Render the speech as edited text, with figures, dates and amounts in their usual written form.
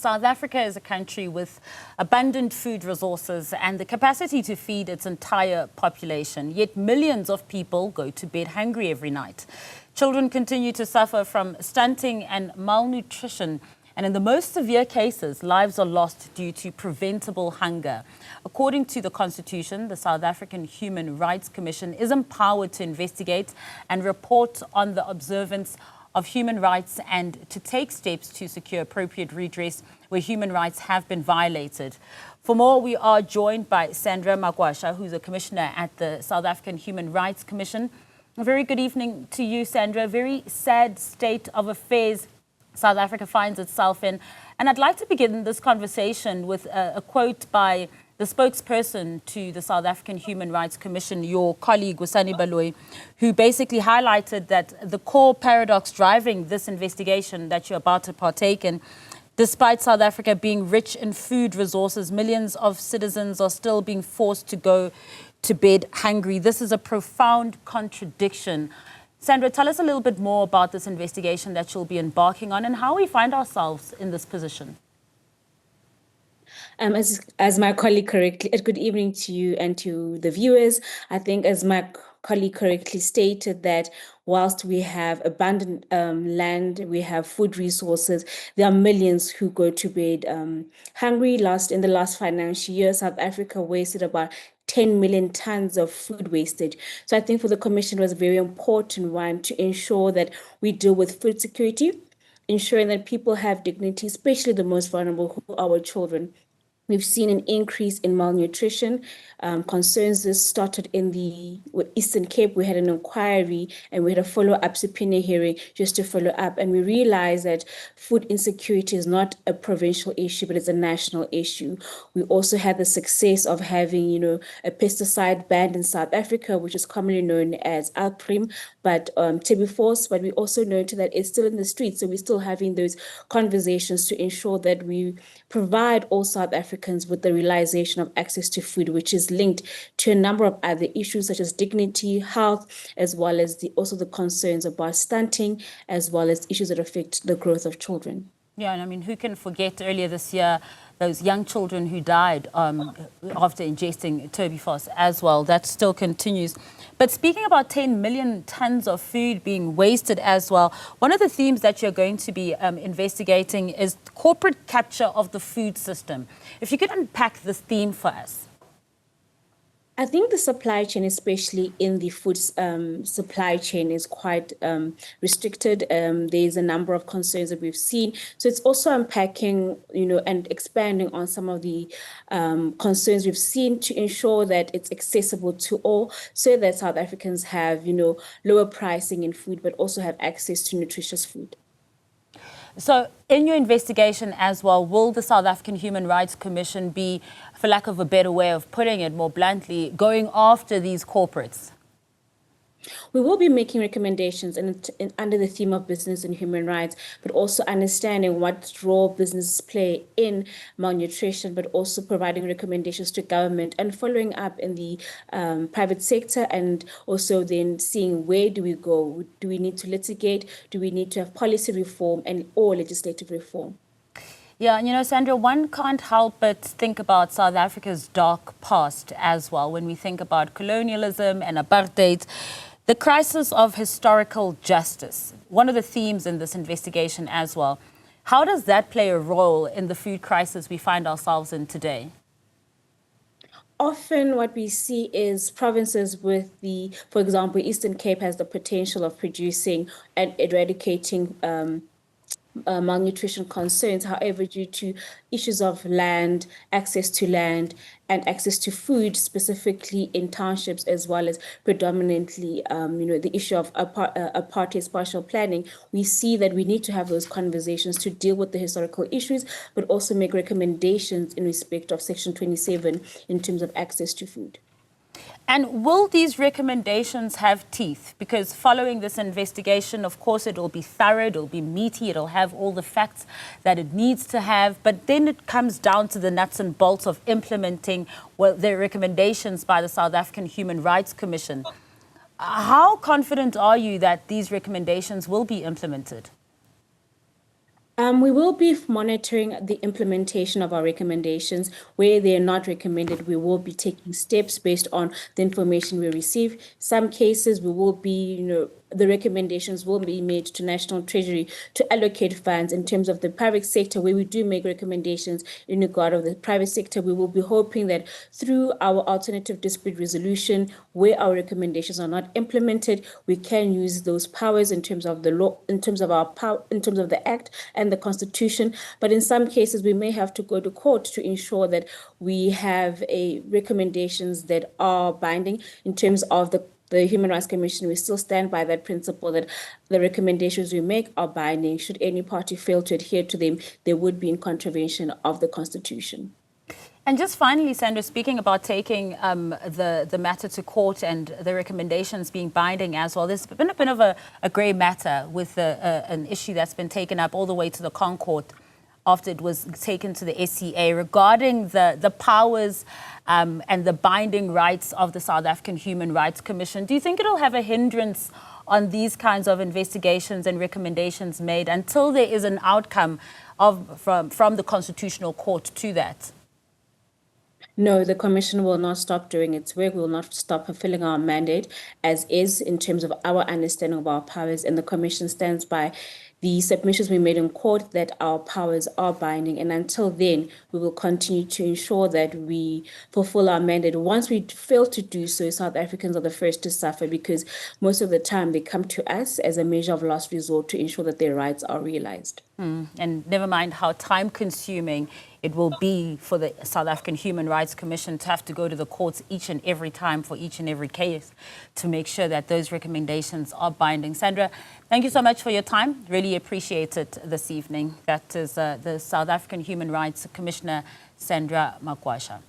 South Africa is a country with abundant food resources and the capacity to feed its entire population. Yet millions of people go to bed hungry every night. Children continue to suffer from stunting and malnutrition. And in the most severe cases, lives are lost due to preventable hunger. According to the Constitution, the South African Human Rights Commission is empowered to investigate and report on the observance of human rights and to take steps to secure appropriate redress where human rights have been violated. For more, we are joined by Sandra Makoasha, who's a commissioner at the South African Human Rights Commission. A very good evening to you, Sandra. A very sad state of affairs South Africa finds itself in. And I'd like to begin this conversation with a quote by the spokesperson to the South African Human Rights Commission, your colleague, Wusani Baloyi, who basically highlighted that the core paradox driving this investigation that you're about to partake in, despite South Africa being rich in food resources, millions of citizens are still being forced to go to bed hungry. This is a profound contradiction. Sandra, tell us a little bit more about this investigation that you'll be embarking on and how we find ourselves in this position. As my colleague correctly, good evening to you and to the viewers. I think as my colleague correctly stated that whilst we have abundant land, we have food resources, there are millions who go to bed hungry. In the last financial year, South Africa wasted about 10 million tons of food wastage. So I think for the Commission it was a very important one to ensure that we deal with food security, ensuring that people have dignity, especially the most vulnerable, who are our children. We've seen an increase in malnutrition. Concerns this started in the Eastern Cape. We had an inquiry and we had a follow-up subpoena hearing just to follow up. And we realized that food insecurity is not a provincial issue, but it's a national issue. We also had the success of having, a pesticide ban in South Africa, which is commonly known as Alprim, but Tebifos. But we also noted that it's still in the streets. So we're still having those conversations to ensure that we provide all South Africans with the realization of access to food, which is linked to a number of other issues such as dignity, health, as well as also the concerns about stunting, as well as issues that affect the growth of children. Yeah, and I mean, who can forget earlier this year those young children who died after ingesting Tebifos as well? That still continues. But speaking about 10 million tons of food being wasted as well, one of the themes that you're going to be investigating is corporate capture of the food system. If you could unpack this theme for us. I think the supply chain, especially in the food supply chain, is quite restricted. There's a number of concerns that we've seen. So it's also unpacking, and expanding on some of the concerns we've seen to ensure that it's accessible to all, so that South Africans have, lower pricing in food, but also have access to nutritious food. So in your investigation as well, will the South African Human Rights Commission be, for lack of a better way of putting it more bluntly, going after these corporates? We will be making recommendations under the theme of business and human rights, but also understanding what role businesses play in malnutrition, but also providing recommendations to government and following up in the private sector, and also then seeing where do we go? Do we need to litigate? Do we need to have policy reform or legislative reform? Yeah, and Sandra, one can't help but think about South Africa's dark past as well when we think about colonialism and apartheid. The crisis of historical justice, one of the themes in this investigation as well. How does that play a role in the food crisis we find ourselves in today? Often what we see is provinces with for example, Eastern Cape has the potential of producing and eradicating malnutrition concerns. However, due to issues of land, access to land, and access to food, specifically in townships, as well as predominantly, the issue of apartheid spatial planning, we see that we need to have those conversations to deal with the historical issues, but also make recommendations in respect of Section 27 in terms of access to food. And will these recommendations have teeth? Because following this investigation, of course, it will be thorough, it will be meaty, it will have all the facts that it needs to have. But then it comes down to the nuts and bolts of implementing the recommendations by the South African Human Rights Commission. How confident are you that these recommendations will be implemented? We will be monitoring the implementation of our recommendations. Where they are not recommended, we will be taking steps based on the information we receive. Some cases we will be, the recommendations will be made to National Treasury to allocate funds. In terms of the private sector, where we do make recommendations in regard of the private sector, we will be hoping that through our alternative dispute resolution, where our recommendations are not implemented, we can use those powers in terms of the law, in terms of our power, in terms of the Act and the Constitution. But in some cases, we may have to go to court to ensure that we have recommendations that are binding. In terms of the Human Rights Commission, we still stand by that principle that the recommendations we make are binding. Should any party fail to adhere to them, they would be in contravention of the Constitution. And just finally, Sandra, speaking about taking the matter to court and the recommendations being binding as well, there's been a bit of a grey matter with an issue that's been taken up all the way to the Concourt after it was taken to the SCA regarding the powers and the binding rights of the South African Human Rights Commission. Do you think it'll have a hindrance on these kinds of investigations and recommendations made until there is an outcome from the Constitutional Court to that? No, the Commission will not stop doing its work. We will not stop fulfilling our mandate as is in terms of our understanding of our powers. And the Commission stands by the submissions we made in court that our powers are binding. And until then, we will continue to ensure that we fulfill our mandate. Once we fail to do so, South Africans are the first to suffer because most of the time they come to us as a measure of last resort to ensure that their rights are realized. And never mind how time-consuming it will be for the South African Human Rights Commission to have to go to the courts each and every time for each and every case to make sure that those recommendations are binding. Sandra, thank you so much for your time. Really appreciate it this evening. That is the South African Human Rights Commissioner, Sandra Makoasha.